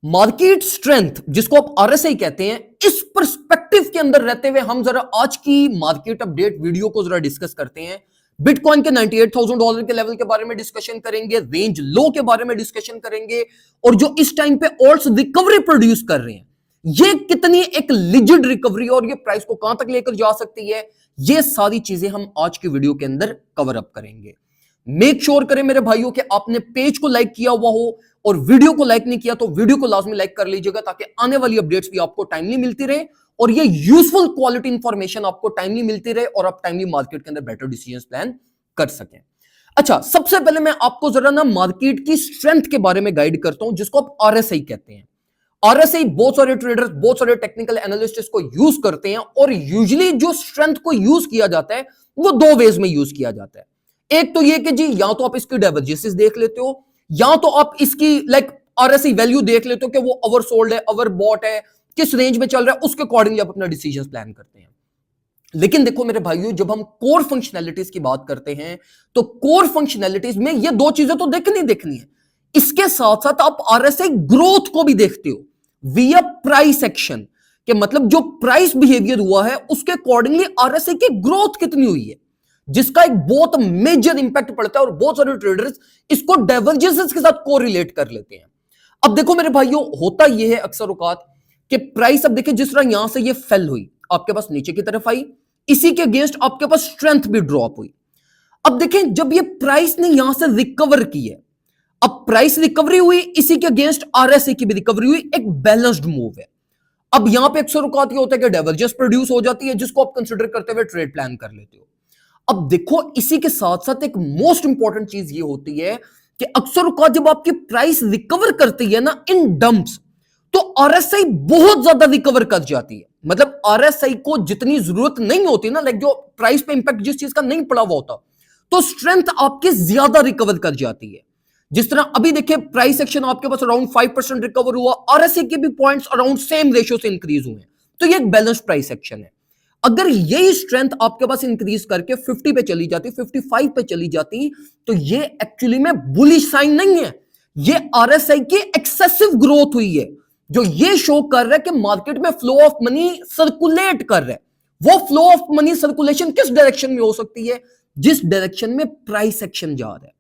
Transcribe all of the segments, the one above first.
Market strength जिसको आप RSI कहते हैं, इस पर्सपेक्टिव के अंदर रहते हुए हम जरा आज की मार्केट अपडेट वीडियो को जरा डिस्कस करते हैं। बिटकॉइन के $98,000 के लेवल के बारे में डिस्कशन करेंगे, रेंज लो के बारे में डिस्कशन करेंगे, और जो इस टाइम पे ऑल्ट्स रिकवरी प्रोड्यूस कर रहे हैं, ये कितनी एक लिजिड रिकवरी और ये प्राइस को कहां तक लेकर जा सकती है, ये सारी चीजें हम आज की वीडियो के अंदर कवर अप करेंगे। मेक श्योर करें मेरे भाइयों कि आपने पेज को लाइक किया हुआ हो, और वीडियो को लाइक नहीं किया तो वीडियो को लाजमी लाइक कर लीजिएगा, ताकि आने वाली अपडेट्स भी आपको टाइमली मिलती रहे और ये यूजफुल क्वालिटी इंफॉर्मेशन आपको टाइमली मिलती रहे और आप टाइमली मार्केट के अंदर बेटर डिसीजन प्लान कर सकें। अच्छा, सबसे पहले मैं आपको जरा ना मार्केट की स्ट्रेंथ के बारे में गाइड करता हूं, जिसको आप आरएसआई कहते हैं। आरएसआई बहुत सारे ट्रेडर्स, बहुत सारे टेक्निकल एनालिस्ट इसको यूज करते हैं, और यूजुअली जो स्ट्रेंथ को यूज किया जाता है वो दो वेज में यूज किया जाता है। एक तो ये कि जी या तो आप इसकी डाइवर्जेंसेस देख लेते हो, या तो आप इसकी आरएसआई वैल्यू देख लेते हो कि वो ओवरसोल्ड है, ओवरबॉट है, किस रेंज में चल रहा है, उसके अकॉर्डिंगली आप अपना डिसीजन प्लान करते हैं। लेकिन देखो मेरे भाइयों, जब हम कोर फंक्शनैलिटीज की बात करते हैं तो कोर फंक्शनैलिटीज में ये दो चीजें तो देखनी है, इसके साथ साथ आप आरएसआई ग्रोथ को भी देखते हो विया प्राइस एक्शन, के मतलब जो प्राइस बिहेवियर हुआ है उसके अकॉर्डिंगली आरएसआई की ग्रोथ कितनी हुई है, जिसका एक बहुत मेजर इंपैक्ट पड़ता है, और बहुत सारे ट्रेडर्स इसको डाइवर्जेंसेस के साथ कोरिलेट कर लेते हैं। अब देखो मेरे भाइयों, होता यह है अक्सर औकात कि प्राइस, अब देखिए जिस तरह यहां से ये फेल हुई, आपके पास नीचे की तरफ आई, इसी के अगेंस्ट आपके पास स्ट्रेंथ भी ड्रॉप हुई। अब देखें, जब ये प्राइस ने यहां से रिकवर की है, अब प्राइस रिकवरी हुई, इसी के अगेंस्ट आरएसआई की भी रिकवरी हुई, एक बैलेंस्ड मूव है। अब यहां पे अक्सर औकात ये होता है कि डाइवर्जेंस प्रोड्यूस हो जाती है, जिसको आप कंसिडर करते हुए ट्रेड प्लान कर लेते हो। अब देखो, इसी के साथ साथ एक मोस्ट इंपॉर्टेंट चीज ये होती है कि अक्सर औकात जब आपकी प्राइस रिकवर करती है ना इन डंप्स, तो आरएसआई बहुत ज्यादा रिकवर कर जाती है। मतलब आरएसआई को जितनी जरूरत नहीं होती ना, जो प्राइस पे इंपैक्ट जिस चीज का नहीं पड़ा हुआ होता, तो स्ट्रेंथ आपकी ज्यादा रिकवर कर जाती है। जिस तरह अभी देखिए, प्राइस एक्शन आपके पास अराउंड 5% रिकवर हुआ, आरएसआई के भी पॉइंट्स अराउंड सेम रेशियो से इंक्रीज हुए, तो ये एक बैलेंस प्राइस एक्शन है। अगर यही स्ट्रेंथ आपके पास इंक्रीज करके 50 पे चली जाती, 55 पे चली जाती, तो ये एक्चुअली में बुलिश साइन नहीं है, ये आरएसआई की एक्सेसिव ग्रोथ हुई है, जो ये शो कर रहा है कि मार्केट में फ्लो ऑफ मनी सर्कुलेट कर रहा है। वो फ्लो ऑफ मनी सर्कुलेशन किस डायरेक्शन में हो सकती है, जिस डायरेक्शन में प्राइस एक्शन जा रहा है।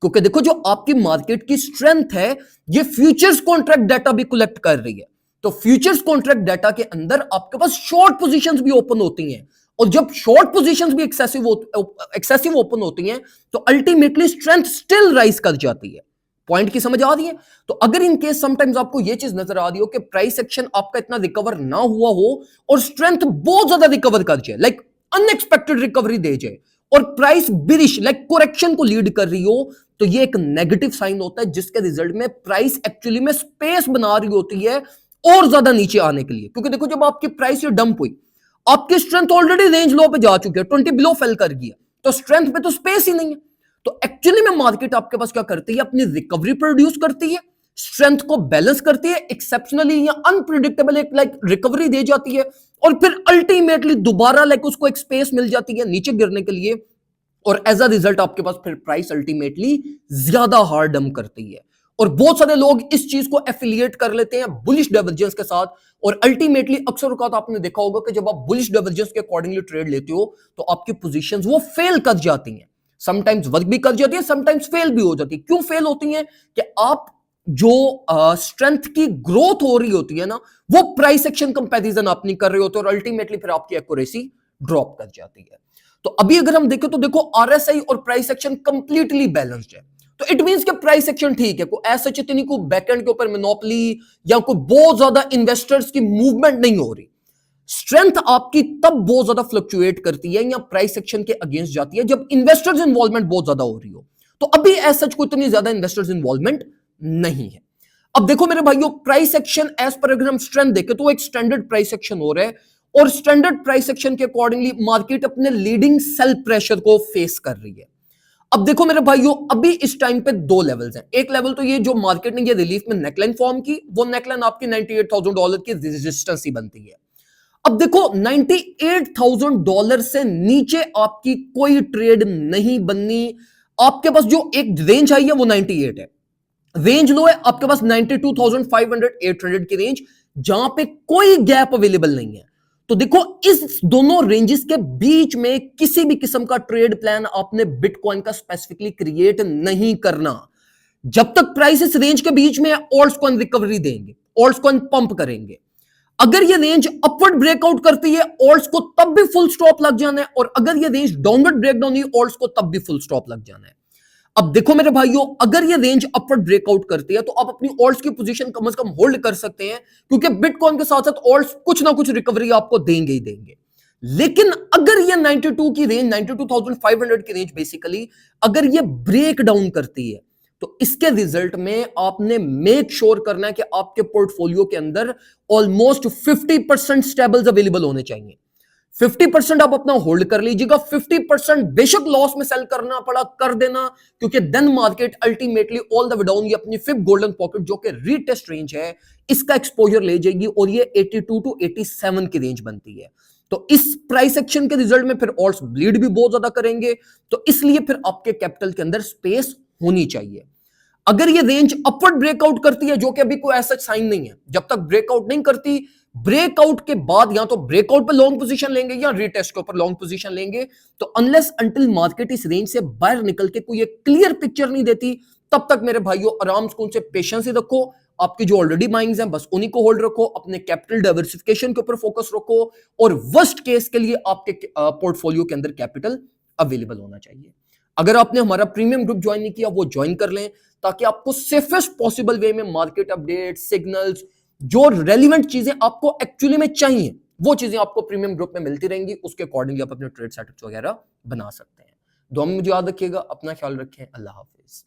क्योंकि देखो, जो आपकी मार्केट की स्ट्रेंथ है, ये फ्यूचर्स कॉन्ट्रैक्ट डाटा भी कलेक्ट कर रही है, तो फ्यूचर्स कॉन्ट्रैक्ट डाटा के अंदर आपके पास शॉर्ट पोजीशंस भी ओपन होती हैं, और जब शॉर्ट पोजीशंस भी एक्सेसिव ओपन होती हैं, तो अल्टीमेटली स्ट्रेंथ स्टिल राइज कर जाती है। पॉइंट की समझ आ रही है? तो अगर इन केस समटाइम्स आपको यह चीज नजर आ रही हो कि प्राइस एक्शन आपका इतना रिकवर ना हुआ हो और स्ट्रेंथ बहुत ज्यादा रिकवर कर जाए, अनएक्सपेक्टेड रिकवरी दे जाए, और प्राइस बिरिश कोरेक्शन को लीड कर रही हो, तो ये एक नेगेटिव साइन होता है, जिसके रिजल्ट में प्राइस एक्चुअली में स्पेस बना रही होती है और ज्यादा नीचे आने के लिए। क्योंकि देखो, जब आपकी प्राइस ये डंप हुई, आपकी स्ट्रेंथ ऑलरेडी रेंज लो पे जा चुकी है, 20 बिलो फेल कर गया, तो स्ट्रेंथ पे तो स्पेस ही नहीं है। तो एक्चुअली में मार्केट आपके पास क्या करती है, अपनी रिकवरी प्रोड्यूस करती है, स्ट्रेंथ को बैलेंस करती है, एक्सेप्शनली या अनप्रिडिक्टेबल एक रिकवरी दे जाती है, और फिर अल्टीमेटली दोबारा उसको एक स्पेस मिल जाती है नीचे गिरने के लिए, और एज अ रिजल्ट आपके पास फिर प्राइस अल्टीमेटली ज्यादा हार्ड डंप करती है। और बहुत सारे लोग इस चीज को एफिलिएट कर लेते हैं बुलिश डाइवर्जेंस के साथ, और अल्टीमेटली अक्सर औकात आपने देखा होगा कि जब आप बुलिश डाइवर्जेंस के अकॉर्डिंगली ट्रेड लेते हो, तो आपकी पोजीशंस वो फेल कर जाती हैं, समटाइम्स वर्क भी कर जाती है, समटाइम्स फेल भी हो जाती है। क्यों फेल होती है? कि आप जो स्ट्रेंथ की ग्रोथ हो रही होती है ना, वो प्राइस एक्शन कंपैरिजन आप नहीं कर रहे होते, और अल्टीमेटली फिर आपकी एक्यूरेसी ड्रॉप कर जाती है। तो अभी अगर हम देखें तो देखो, आरएसआई और प्राइस एक्शन कंप्लीटली बैलेंस्ड है, तो इट मींस कि प्राइस एक्शन ठीक है, कोई ऐसा इतनी कोई बैकएंड के ऊपर मोनोपोली या कोई बहुत ज्यादा इन्वेस्टर्स की मूवमेंट नहीं हो रही। स्ट्रेंथ आपकी तब बहुत ज्यादा फ्लक्चुएट करती है या प्राइस एक्शन के अगेंस्ट जाती है, जब इन्वेस्टर्स इन्वॉल्वमेंट बहुत ज्यादा हो रही हो। तो अभी ऐसा कोई इतनी ज्यादा इन्वेस्टर्स इन्वॉल्वमेंट नहीं है। अब देखो मेरे भाइयों, प्राइस एक्शन एज पर अगर हम स्ट्रेंथ देखें तो एक स्टैंडर्ड प्राइस एक्शन हो रहा है, और स्टैंडर्ड प्राइस एक्शन के अकॉर्डिंगली मार्केट अपने लीडिंग सेल प्रेशर को फेस कर रही है। अब देखो मेरे भाइयों, अभी इस टाइम पे दो लेवल्स हैं। एक लेवल तो ये जो मार्केट ने ये रिलीफ में नेकलाइन फॉर्म की, वो नेकलाइन आपकी $98,000 की रेजिस्टेंस ही बनती है। अब देखो, $98,000 से नीचे आपकी कोई ट्रेड नहीं बननी। आपके पास जो एक रेंज आई है वो 98 है, रेंज लो है आपके पास 92,500 800 की रेंज, जहां पे कोई गैप अवेलेबल नहीं है। तो देखो इस दोनों रेंजेस के बीच में किसी भी किस्म का ट्रेड प्लान आपने बिटकॉइन का स्पेसिफिकली क्रिएट नहीं करना। जब तक प्राइस इस रेंज के बीच में ऑल्ट्स कॉइन रिकवरी देंगे, ऑल्ट्स कॉइन पंप करेंगे। अगर ये रेंज अपवर्ड ब्रेकआउट करती है ऑल्ट्स को तब भी फुल स्टॉप लग जाना है, और अगर ये रेंज डाउनवर्ड ब्रेकडाउन हुई ऑल्ट्स को तब भी फुल स्टॉप लग जाना है। अब देखो मेरे भाइयों, अगर ये रेंज अपवर्ड ब्रेकआउट करती है तो आप अपनी ऑल्ट्स की पोजीशन कम से कम होल्ड कर सकते हैं, क्योंकि बिटकॉइन के साथ साथ ऑल्ट्स कुछ ना कुछ रिकवरी आपको देंगे ही देंगे। लेकिन अगर ये 92 की रेंज 92,500 की रेंज बेसिकली अगर ये ब्रेक डाउन करती है, तो इसके रिजल्ट में आपने मेक श्योर करना है कि आपके पोर्टफोलियो के अंदर ऑलमोस्ट 50% स्टेबल्स अवेलेबल होने चाहिए। 50% आप अपना होल्ड कर लीजिएगा, 50% बेशक लॉस में सेल करना पड़ा कर देना, क्योंकि then market ultimately all the way down ये अपनी फिफ्थ गोल्डन पॉकेट जो कि रीटेस्ट रेंज है इसका एक्सपोजर ले जाएगी, और ये 82 टू 87 की रेंज बनती है। तो इस प्राइस एक्शन के रिजल्ट में फिर ऑल्ट्स ब्लीड भी बहुत ज्यादा करेंगे, तो इसलिए फिर आपके कैपिटल के अंदर स्पेस होनी चाहिए। अगर ये रेंज अपवर्ड ब्रेकआउट करती है, जो कि अभी कोई ऐसा साइन नहीं है, जब तक ब्रेकआउट नहीं करती, ब्रेकआउट के बाद या तो ब्रेकआउट पे लॉन्ग पोजीशन लेंगे या रीटेस्ट के ऊपर लॉन्ग पोजीशन लेंगे। तो अनलेस अंटिल मार्केट इस रेंज से बाहर निकल के कोई एक क्लियर पिक्चर नहीं देती, तब तक मेरे भाइयों आराम से उनसे पेशेंस ही रखो। आपकी जो ऑलरेडी माइंग्स हैं बस उन्हीं को होल्ड रखो, अपने कैपिटल डाइवर्सिफिकेशन के ऊपर फोकस रखो, और वर्स्ट केस के लिए आपके पोर्टफोलियो के अंदर कैपिटल अवेलेबल होना चाहिए। अगर आपने हमारा प्रीमियम ग्रुप ज्वाइन नहीं किया वो ज्वाइन कर लें, ताकि आपको सेफेस्ट पॉसिबल वे में मार्केट अपडेट, सिग्नल्स, जो रेलिवेंट चीजें आपको एक्चुअली में चाहिए वो चीजें आपको प्रीमियम ग्रुप में मिलती रहेंगी। उसके अकॉर्डिंगली आप अपने ट्रेड सेटअप्स वगैरह बना सकते हैं। दुआ में मुझे याद रखिएगा, अपना ख्याल रखें, अल्लाह हाफिज।